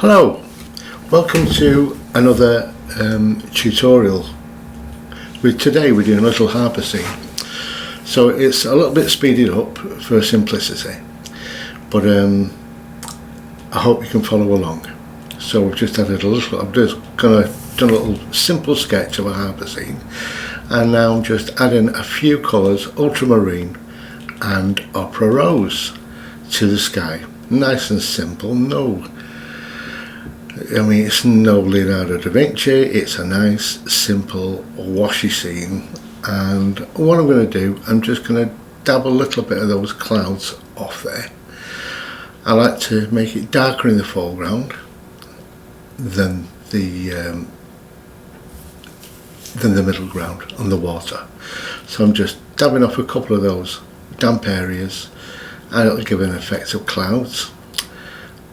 Hello, welcome to another tutorial. Today we're doing a little harbour scene. So it's a little bit speeded up for simplicity, but I hope you can follow along. So we've just added a little, I've just done a little simple sketch of a harbour scene, and now I'm just adding a few colours, ultramarine and opera rose, to the sky. Nice and simple, it's no Leonardo da Vinci, it's a nice, simple, washy scene. And what I'm going to do, I'm just going to dab a little bit of those clouds off there. I like to make it darker in the foreground than the middle ground and the water. So I'm just dabbing off a couple of those damp areas, and it'll give an effect of clouds,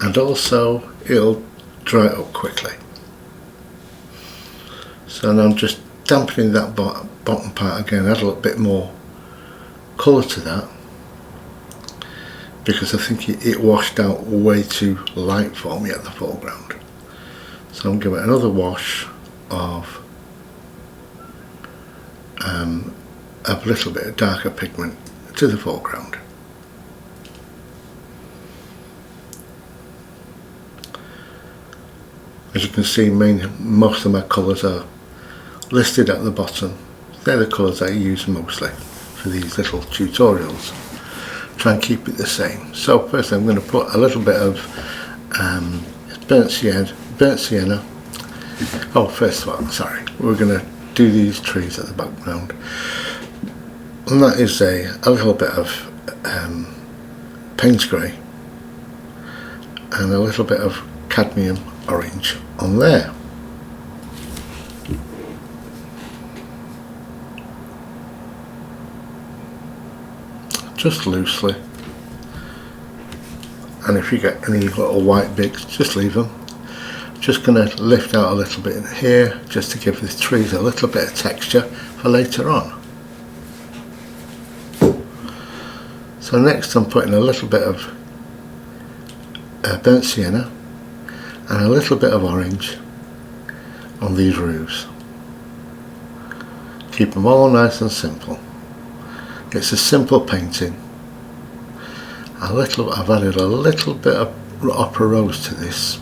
and also it'll dry it up quickly. So now I'm just dampening that bottom part again, add a little bit more colour to that, because I think it washed out way too light for me at the foreground. So I'm giving it another wash of a little bit of darker pigment to the foreground. As you can see, most of my colours are listed at the bottom. They're the colours I use mostly for these little tutorials. Try and keep it the same. So first I'm going to put a little bit of burnt sienna. Oh, first of all, sorry, we're going to do these trees at the background. And that is a little bit of Payne's grey and a little bit of cadmium orange on there. Just loosely, and if you get any little white bits, just leave them. Just going to lift out a little bit in here just to give the trees a little bit of texture for later on. So next I'm putting a little bit of burnt sienna and a little bit of orange on these roofs. Keep them all nice and simple. It's a simple painting. I've added a little bit of opera rose to this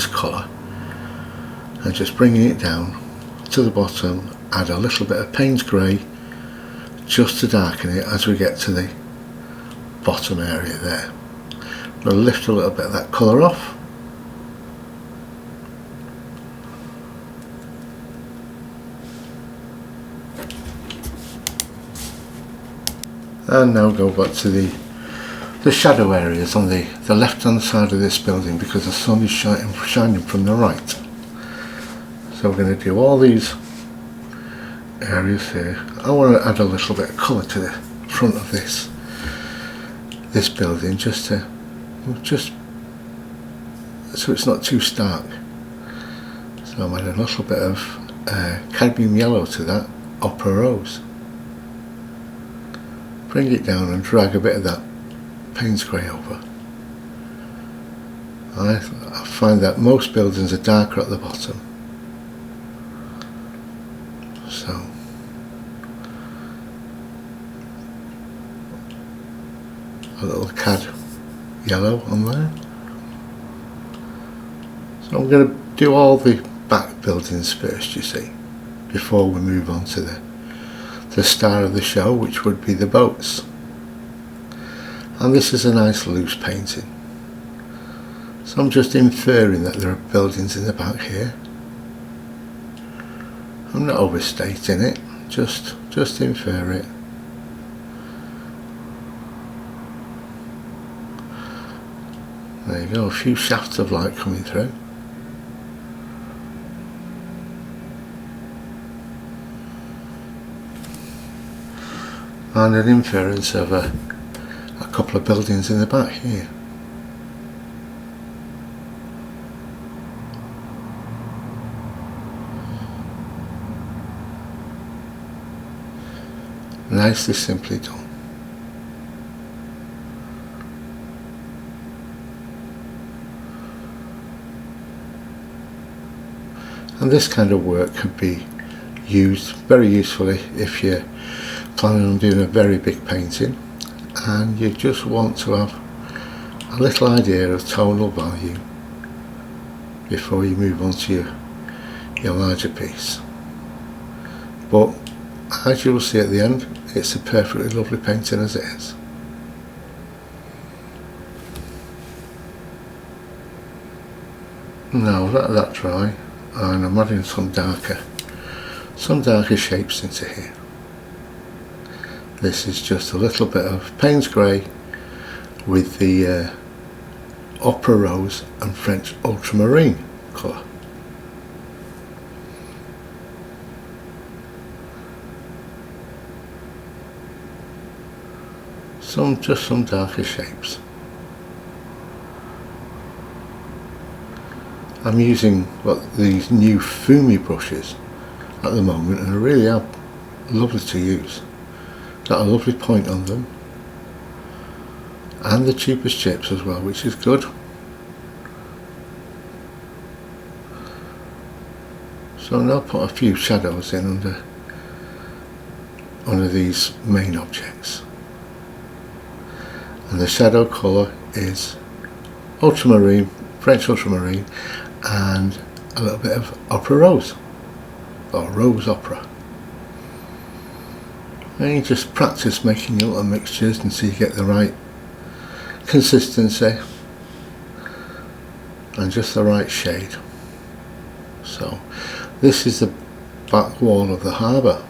colour, and just bringing it down to the bottom, add a little bit of Payne's grey just to darken it as we get to the bottom area there. I'm going to lift a little bit of that colour off. And now go back to the shadow areas on the left hand side of this building, because the sun is shining from the right. So we're going to do all these areas here. I want to add a little bit of colour to the front of this building, just so it's not too stark. So I'm adding a little bit of cadmium yellow to that opera rose. Bring it down and drag a bit of that Payne's grey over. I find that most buildings are darker at the bottom. So a little cad yellow on there. So I'm going to do all the back buildings first, you see, before we move on to the star of the show, which would be the boats. And this is a nice loose painting, so I'm just inferring that there are buildings in the back here. I'm not overstating it, just infer it. There you go, a few shafts of light coming through. And an inference of a couple of buildings in the back here. Nicely simply done. And this kind of work can be used very usefully if you're planning on doing a very big painting and you just want to have a little idea of tonal value before you move on to your larger piece. But as you will see at the end, it's a perfectly lovely painting as it is. Now let that dry, and I'm adding some darker shapes into here. This is just a little bit of Payne's Grey with the Opera Rose and French Ultramarine colour. Just some darker shapes. I'm using these new Fumi brushes at the moment, and they really are lovely to use. Got a lovely point on them, and the cheapest chips as well, which is good. So now put a few shadows in under these main objects, and the shadow colour is ultramarine, French ultramarine, and a little bit of Opera Rose, or Rose Opera. And you just practice making your little mixtures until you get the right consistency and just the right shade. So this is the back wall of the harbour.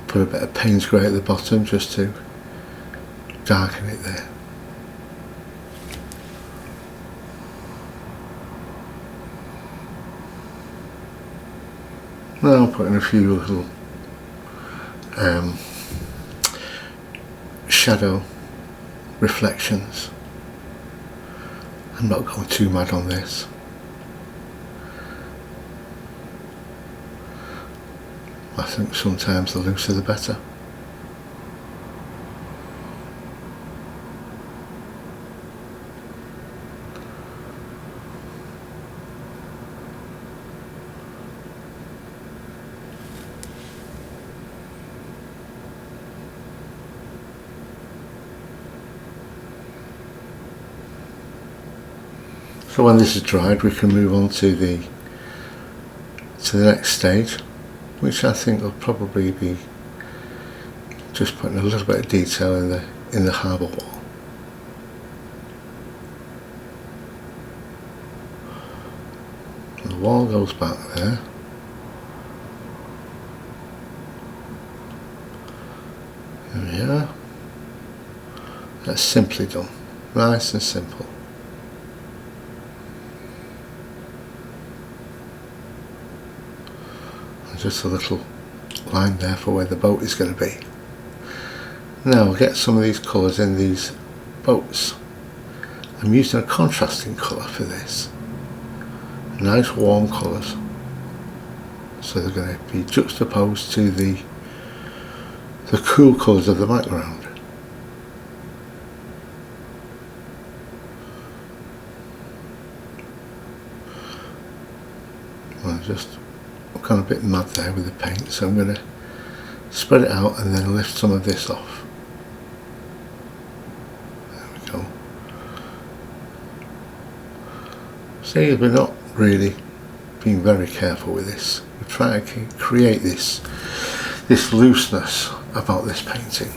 Put a bit of Payne's Grey at the bottom just to darken it there. Now I'm putting a few little shadow reflections. I'm not going too mad on this. I think sometimes the looser the better. So when this is dried, we can move on to the next stage, which I think will probably be just putting a little bit of detail in the harbour wall. The wall goes back there. There we are. That's simply done. Nice and simple. Just a little line there for where the boat is going to be. Now we'll get some of these colours in these boats. I'm using a contrasting colour for this. Nice warm colours. So they're going to be juxtaposed to the cool colours of the background. I've gone a bit mad there with the paint, so I'm going to spread it out and then lift some of this off. There we go. See, we're not really being very careful with this. We're trying to create this looseness about this painting.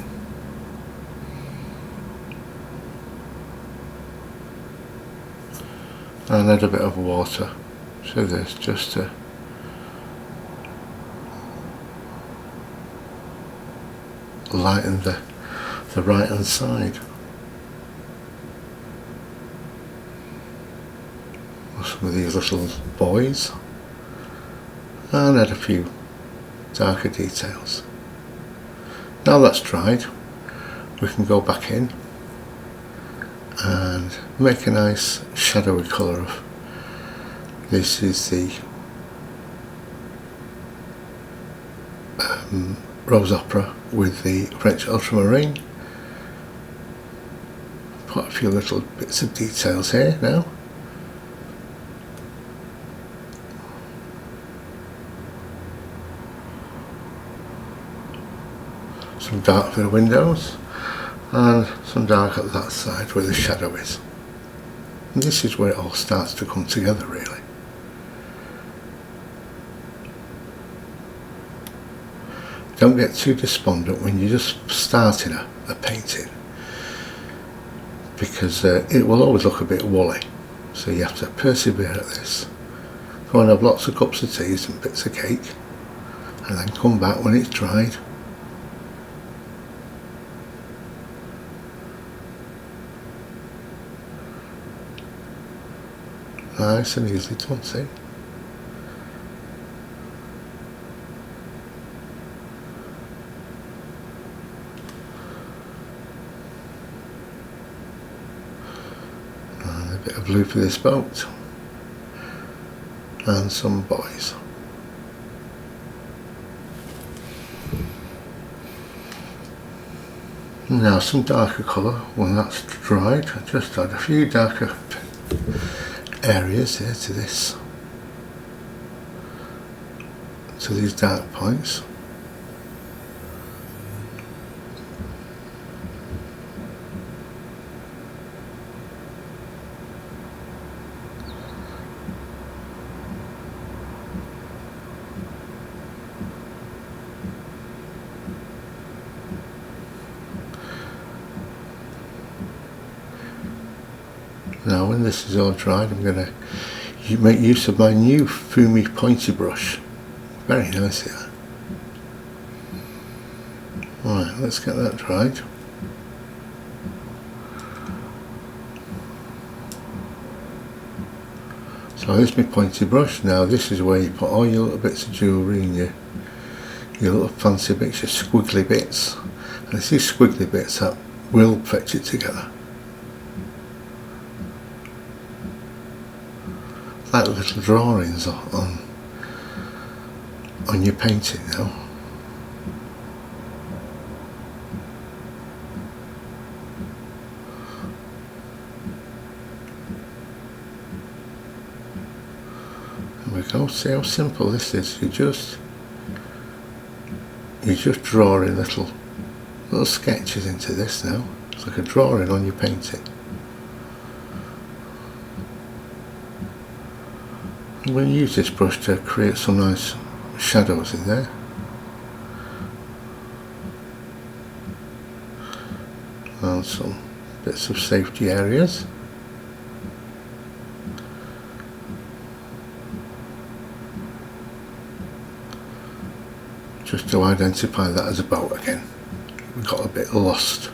And add a bit of water to this just to lighten the right hand side. Some of these little boys, and add a few darker details. Now that's dried, we can go back in and make a nice shadowy colour This is the Rose Opera with the French ultramarine. Quite a few little bits of details here now. Some dark for the windows and some dark at that side where the shadow is. And this is where it all starts to come together really. Don't get too despondent when you're just starting a painting, because it will always look a bit woolly, so you have to persevere at this. Go and have lots of cups of teas and bits of cake, and then come back when it's dried. Nice and easy done, see? And a bit of blue for this boat. And some boys. Now some darker colour when that's dried. I just add a few darker areas here to this, to these dark points. Now when this is all dried, I'm going to make use of my new Fumi pointy brush. Very nice here. Right, let's get that dried. So here's my pointy brush. Now this is where you put all your little bits of jewellery and your little fancy bits, your squiggly bits. And it's these squiggly bits that will fetch it together. Like little drawings on your painting now. There we go. See how simple this is. You're just drawing little sketches into this now. It's like a drawing on your painting. I'm going to use this brush to create some nice shadows in there. And some bits of safety areas. Just to identify that as a boat again. We got a bit lost.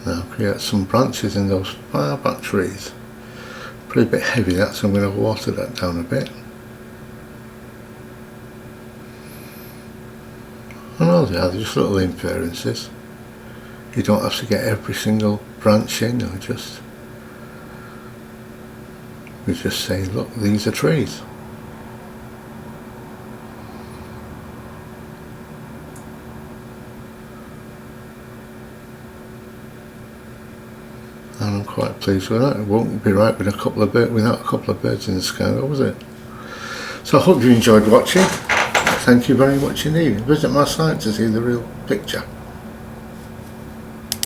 Now create some branches in those far back trees. Pretty bit heavy that, so I'm going to water that down a bit. And all they are just little inferences. You don't have to get every single branch in, or we just say, look, these are trees. And I'm quite pleased with that. It won't be right with without a couple of birds in the sky, was it? So I hope you enjoyed watching. Thank you very much indeed. Visit my site to see the real picture.